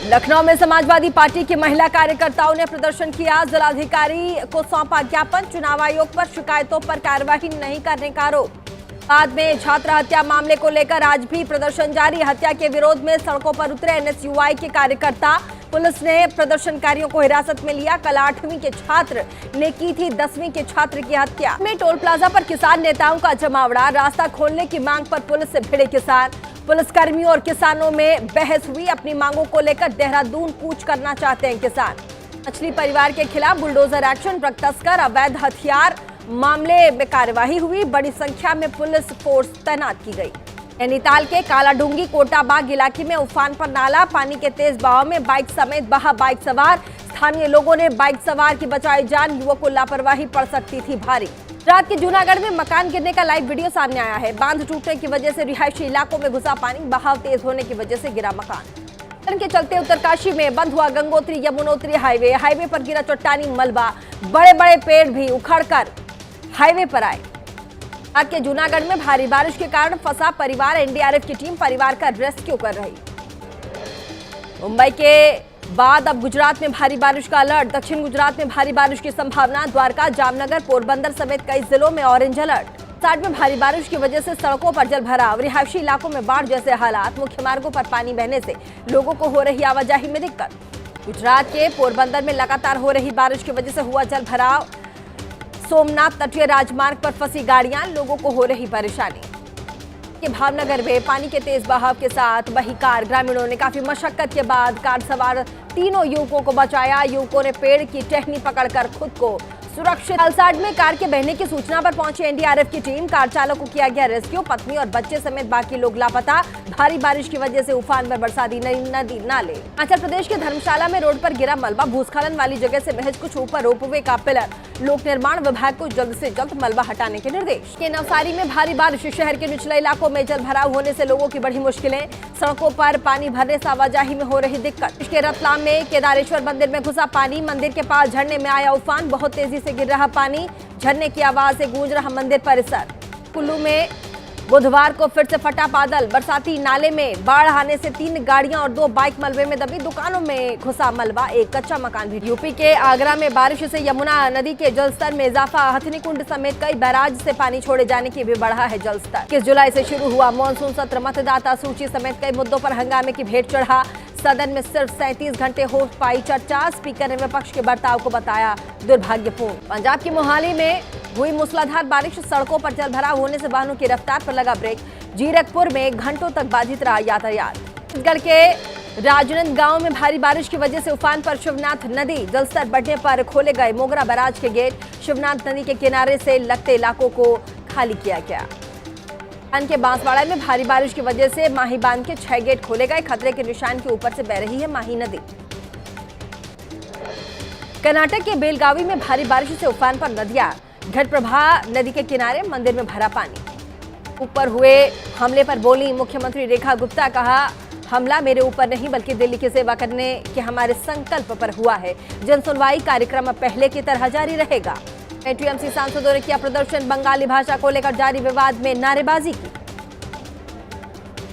लखनऊ में समाजवादी पार्टी की महिला कार्यकर्ताओं ने प्रदर्शन किया। जिलाधिकारी को सौंपा ज्ञापन। चुनाव आयोग पर शिकायतों पर कार्रवाई नहीं करने का आरोप। बाद में छात्र हत्या मामले को लेकर आज भी प्रदर्शन जारी। हत्या के विरोध में सड़कों पर उतरे एनएसयूआई के कार्यकर्ता। पुलिस ने प्रदर्शनकारियों को हिरासत में लिया। कल 8वीं के छात्र ने की थी 10वीं के छात्र की हत्या। में टोल प्लाजा पर किसान नेताओं का जमावड़ा। रास्ता खोलने की मांग पर पुलिस से भिड़े किसान। पुलिसकर्मियों और किसानों में बहस हुई। अपनी मांगों को लेकर देहरादून कूच करना चाहते हैं किसान। मछली परिवार के खिलाफ बुलडोजर एक्शन। ड्रग तस्कर अवैध हथियार मामले में कार्यवाही हुई। बड़ी संख्या में पुलिस फोर्स तैनात की गई। नैनीताल के कालाडूंगी कोटाबाग इलाके में उफान पर नाला। पानी के तेज बहाव में बाइक समेत बहा बाइक सवार। स्थानीय लोगों ने बाइक सवार की बचाई जान। युवक को लापरवाही पड़ सकती थी भारी। रात के जूनागढ़ में मकान गिरने का लाइव वीडियो सामने आया है। बांध टूटने की वजह से रिहायशी इलाकों में घुसा पानी। बहाव तेज होने की वजह से गिरा मकान। के चलते उत्तरकाशी में बंद हुआ गंगोत्री यमुनोत्री हाईवे। हाईवे पर गिरा चट्टानी मलबा। बड़े बड़े पेड़ भी उखड़कर हाईवे पर आए। रात के जूनागढ़ में भारी बारिश के कारण फंसा परिवार। एनडीआरएफ की टीम परिवार का रेस्क्यू कर रही। मुंबई के बाद अब गुजरात में भारी बारिश का अलर्ट। दक्षिण गुजरात में भारी बारिश की संभावना। द्वारका, जामनगर, पोरबंदर समेत कई जिलों में ऑरेंज अलर्ट। साथ में भारी बारिश की वजह से सड़कों पर जल भराव। रिहायशी इलाकों में बाढ़ जैसे हालात। मुख्य मार्गों पर पानी बहने से लोगों को हो रही आवाजाही में दिक्कत। गुजरात के पोरबंदर में लगातार हो रही बारिश की वजह से हुआ जल भराव। सोमनाथ तटीय राजमार्ग पर फंसी गाड़ियां। लोगों को हो रही परेशानी। के भावनगर में पानी के तेज बहाव के साथ बही कार। ग्रामीणों ने काफी मशक्कत के बाद कार सवार तीनों युवकों को बचाया। युवकों ने पेड़ की टहनी पकड़कर खुद को सुरक्षित। अलसाड में कार के बहने की सूचना पर पहुंची एनडीआरएफ की टीम। कार चालक को किया गया रेस्क्यू। पत्नी और बच्चे समेत बाकी लोग लापता। भारी बारिश की वजह से उफान में बरसाती नदी नाले। हिमाचल प्रदेश के धर्मशाला में रोड पर गिरा मलबा। भूस्खलन वाली जगह से महज कुछ ऊपर रोपवे का पिलर। लोक निर्माण विभाग को जल्द से जल्द मलबा हटाने के निर्देश। के नवसारी में भारी बारिश। शहर के निचले इलाकों में जल भराव होने से लोगों की बढ़ी मुश्किलें। सड़कों पर पानी भरने से आवाजाही में हो रही दिक्कत। के रतलाम में केदारेश्वर मंदिर में घुसा पानी। मंदिर के पास झरने में आया उफान। बहुत तेजी से गिर रहा पानी। झरने की आवाज से गूंज रहा मंदिर परिसर। कुल्लू में बुधवार को फिर से फटा बादल। बरसाती नाले में बाढ़ आने से 3 गाड़ियां और 2 बाइक मलबे में दबी। दुकानों में घुसा मलबा। एक कच्चा मकान भी। यूपी के आगरा में बारिश से यमुना नदी के जलस्तर में इजाफा। हथनी कुंड समेत कई बैराज से पानी छोड़े जाने की भी बढ़ा है जलस्तर। 21 जुलाई से शुरू हुआ मानसून सत्र। मतदाता सूची समेत कई मुद्दों पर हंगामे की भेंट चढ़ा। सदन में सिर्फ 37 घंटे हो पाई चर्चा। स्पीकर ने विपक्ष के बर्ताव को बताया दुर्भाग्यपूर्ण। पंजाब की मोहाली में हुई मूसलाधार बारिश। सड़कों पर जलभराव होने से वाहनों की रफ्तार पर लगा ब्रेक। जीरकपुर में घंटों तक बाधित रहा यातायात। छत्तीसगढ़ के राजनंद गांव में भारी बारिश की वजह से उफान पर शिवनाथ नदी। जलस्तर बढ़ने पर खोले गए मोगरा बैराज के गेट। शिवनाथ नदी के किनारे से लगते इलाकों को खाली किया गया। के बांसवाड़ा में भारी बारिश की वजह से माही बांध के 6 गेट खोले गए। खतरे के निशान के ऊपर से बह रही है माही नदी। कर्नाटक के बेलगावी में भारी बारिश से उफान पर नदियां। घटप्रभा नदी के किनारे मंदिर में भरा पानी। ऊपर हुए हमले पर बोली मुख्यमंत्री रेखा गुप्ता। कहा, हमला मेरे ऊपर नहीं बल्कि दिल्ली की सेवा करने के हमारे संकल्प पर हुआ है। जन सुनवाई कार्यक्रम पहले की तरह जारी रहेगा। टीएमसी सांसदों ने किया प्रदर्शन। बंगाली भाषा को लेकर जारी विवाद में नारेबाजी की।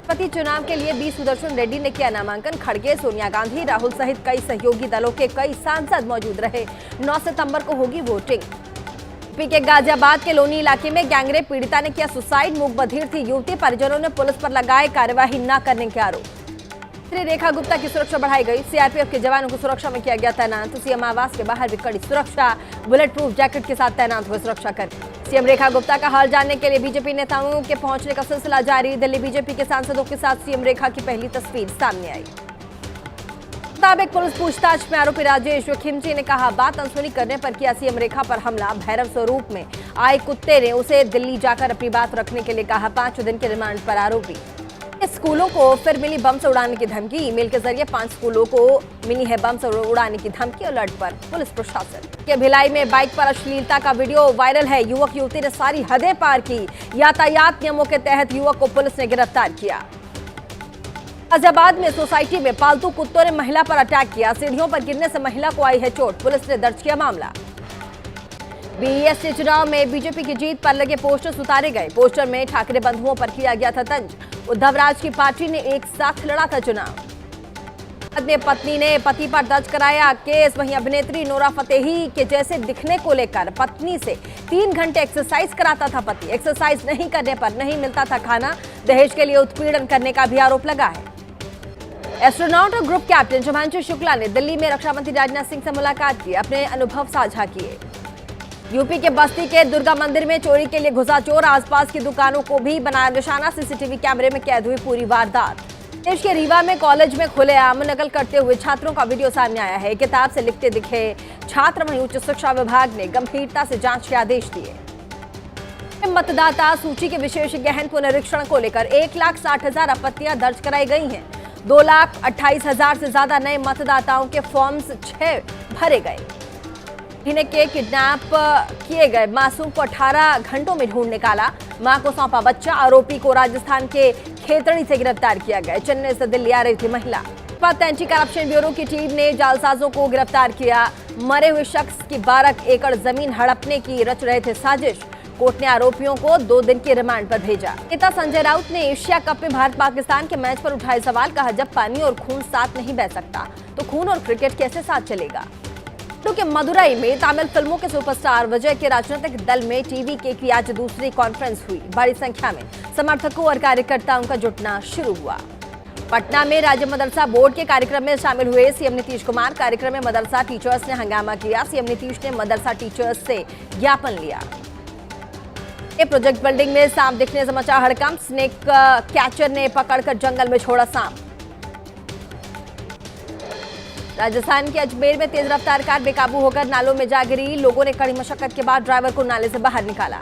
राष्ट्रपति चुनाव के लिए बी सुदर्शन रेड्डी ने किया नामांकन। खड़गे, सोनिया गांधी, राहुल सहित कई सहयोगी दलों के कई सांसद मौजूद रहे। 9 सितंबर को होगी वोटिंग। यूपी के गाजियाबाद के लोनी इलाके में गैंगरेप पीड़िता ने किया सुसाइड। मूक बधिर थी युवती। परिजनों ने पुलिस पर लगाए कार्यवाही न करने के आरोप। रेखा गुप्ता की सुरक्षा बढ़ाई गई। सीआरपीएफ के जवानों को सुरक्षा में किया गया तैनात। सीएम आवास के बाहर भी कड़ी सुरक्षा। बुलेट प्रूफ जैकेट के साथ तैनात हुए सुरक्षाकर्मी। सीएम रेखा गुप्ता का हाल जानने के लिए बीजेपी नेताओं के पहुंचने का सिलसिला जारी। दिल्ली बीजेपी के सांसदों के साथ सीएम रेखा की पहली तस्वीर सामने आई। मुताबिक पुलिस पूछताछ में आरोपी राजेश खिमची ने कहा, बात अनसुनी करने पर किया सीएम रेखा पर हमला। भैरव स्वरूप में आए कुत्ते ने उसे दिल्ली जाकर अपनी बात रखने के लिए कहा। 5 दिन के रिमांड पर आरोपी। स्कूलों को फिर मिली बम से उड़ाने की धमकी। ईमेल के जरिए 5 स्कूलों को मिली है बम से उड़ाने की धमकी। अलर्ट पर पुलिस प्रशासन। के भिलाई में बाइक पर अश्लीलता का वीडियो वायरल है। युवक युवती ने सारी हदें पार की। यातायात नियमों के तहत युवक को पुलिस ने गिरफ्तार किया। गाजियाबाद में सोसाइटी में पालतू कुत्तों ने महिला पर अटैक किया। सीढ़ियों पर गिरने से महिला को आई है चोट। पुलिस ने दर्ज किया मामला। बीएससी चुनाव में बीजेपी की जीत पर लगे पोस्टर्स उतारे गए। पोस्टर में ठाकरे बंधुओं पर किया गया था तंज। उद्धव राज की पार्टी ने एक साथ लड़ा था चुनाव। बाद में पत्नी ने पति पर दर्ज कराया केस। वहीं अभिनेत्री नोरा फतेही के जैसे दिखने को लेकर पत्नी से 3 घंटे एक्सरसाइज कराता था पति। एक्सरसाइज नहीं करने पर नहीं मिलता था खाना। दहेज के लिए उत्पीड़न करने का भी आरोप लगा है। एस्ट्रोनॉट और ग्रुप कैप्टन शुभांशु शुक्ला ने दिल्ली में रक्षा मंत्री राजनाथ सिंह से मुलाकात की, अपने अनुभव साझा किए। यूपी के बस्ती के दुर्गा मंदिर में चोरी के लिए घुसा चोर, आसपास की दुकानों को भी बनाया निशाना। सीसीटीवी कैमरे में कैद हुई पूरी वारदात। देश के रीवा में कॉलेज में खुलेआम नकल करते हुए छात्रों का वीडियो सामने आया है। किताब से लिखते दिखे छात्र, वहीं उच्च शिक्षा विभाग ने गंभीरता से जांच के आदेश दिए। मतदाता सूची के विशेष गहन पुनरीक्षण को लेकर 1,60,000 आपत्तियां दर्ज कराई गई हैं। 2,28,000 से ज्यादा नए मतदाताओं के फॉर्म्स 6 भरे गए। इन्हें के किडनैप किए गए मासूम को 18 घंटों में ढूंढ निकाला। मां को सौंपा बच्चा। आरोपी को राजस्थान के खेतड़ी से गिरफ्तार किया गया। चेन्नई से दिल्ली आ रही थी महिला। एंटी करप्शन ब्यूरो की टीम ने जालसाजों को गिरफ्तार किया। मरे हुए शख्स की 12 एकड़ जमीन हड़पने की रच रहे थे साजिश। कोर्ट ने आरोपियों को 2 दिन के रिमांड पर भेजा। नेता संजय राउत ने एशिया कप में भारत पाकिस्तान के मैच पर उठाए सवाल। कहा, जब पानी और खून साथ नहीं बह सकता तो खून और क्रिकेट कैसे साथ चलेगा। के मदुरई में तमिल फिल्मों के सुपरस्टार विजय के राजनीतिक दल में टीवीके की आज दूसरी कॉन्फ्रेंस हुई। बड़ी संख्या में समर्थकों और कार्यकर्ताओं का जुटना शुरू हुआ। पटना में राज्य मदरसा बोर्ड के कार्यक्रम में शामिल हुए सीएम नीतीश कुमार। कार्यक्रम में मदरसा टीचर्स ने हंगामा किया। सीएम नीतीश ने मदरसा टीचर्स से ज्ञापन लिया। प्रोजेक्ट बिल्डिंग में सांप दिखने से मचा हड़कंप। स्नेक कैचर ने पकड़कर जंगल में छोड़ा सांप। राजस्थान के अजमेर में तेज रफ्तार कार बेकाबू होकर नालों में जा गिरी। लोगों ने कड़ी मशक्कत के बाद ड्राइवर को नाले से बाहर निकाला।